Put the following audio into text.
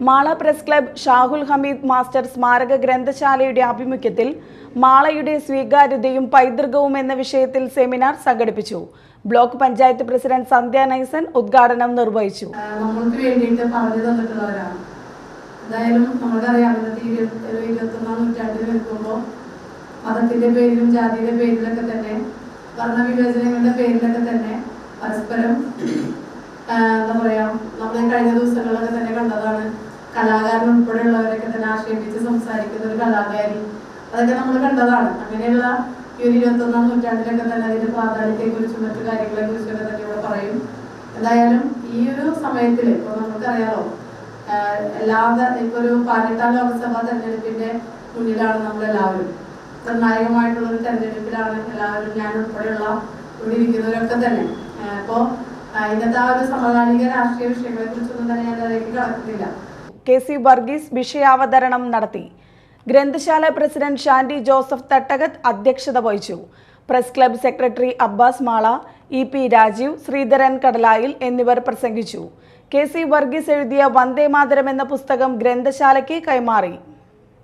Mala press club Shahul Hameed master സ്മാരക ഗ്രന്ഥശാലയുടെ ആഭിമുഖ്യത്തിൽ മാളയുടെ സ്വീകാര്യതയും പൈതൃകവും എന്ന വിഷയത്തിൽ സെമിനാർ സംഘടിപ്പിച്ചു. ബ്ലോക്ക് പഞ്ചായത്ത് പ്രസിഡന്റ് സന്ധ്യ നൈസൻ ഉദ്ഘാടനം നിർവഹിച്ചു. നമ്മൾക്ക് വേണ്ടിയിട്ട് പറഞ്ഞു തന്നിട്ടുള്ളവരാണ്. എന്തായാലും നമുക്കറിയാം, 21ാം നൂറ്റാണ്ടിൽ നിൽക്കുമ്പോൾ മതത്തിന്റെ പേരിലും ജാതിയുടെ പേരിലൊക്കെ തന്നെ, വർണ്ണവിവേചനങ്ങളുടെ പേരിലൊക്കെ തന്നെ പരസ്പരം എന്താ പറയാ, നമ്മൾ കഴിഞ്ഞ ദിവസങ്ങളിലൊക്കെ തന്നെ കണ്ടതാണ്. കലാകാരൻ ഉൾപ്പെടെയുള്ളവരൊക്കെ തന്നെ ആക്ഷേപിച്ച് സംസാരിക്കുന്ന ഒരു കലാകാരി, അതൊക്കെ നമ്മൾ കണ്ടതാണ്. അങ്ങനെയുള്ള ഈ ഒരു 21ാം നൂറ്റാണ്ടിലൊക്കെ തന്നെ അതിന്റെ പ്രാധാന്യത്തെ കുറിച്ചും മറ്റു കാര്യങ്ങളെ കുറിച്ചൊക്കെ തന്നെ ഇവിടെ പറയും. എന്തായാലും ഈ ഒരു സമയത്തിൽ ഇപ്പൊ നമുക്കറിയാലോ, ഇപ്പൊ ഒരു 18ാം ലോക്സഭാ തെരഞ്ഞെടുപ്പിന്റെ മുന്നിലാണ് നമ്മളെല്ലാവരും. നിർണായകമായിട്ടുള്ള ഒരു തെരഞ്ഞെടുപ്പിലാണ് എല്ലാവരും, ഞാൻ ഉൾപ്പെടെയുള്ള ഇവിടെ ഇരിക്കുന്നവരൊക്കെ തന്നെ. അപ്പോ ഇന്നത്തെ ആ ഒരു സമകാലിക രാഷ്ട്രീയ വിഷയങ്ങളെ കുറിച്ചൊന്നും തന്നെ ഞാൻ അതിലേക്ക് കടക്കുന്നില്ല. കെ.സി. വർഗീസ് വിഷയാവതരണം നടത്തി. ഗ്രന്ഥശാല പ്രസിഡന്റ് ഷാൻഡി ജോസഫ് തട്ടകത്ത് അധ്യക്ഷത വഹിച്ചു. Press club secretary Abbas Mala, E P. Rajeev, Sreedharan Kadalayil എന്നിവർ പ്രസംഗിച്ചു. കെ.സി. വർഗീസ് എഴുതിയ വന്ദേ മാതരം എന്ന പുസ്തകം ഗ്രന്ഥശാലയ്ക്ക് കൈമാറി.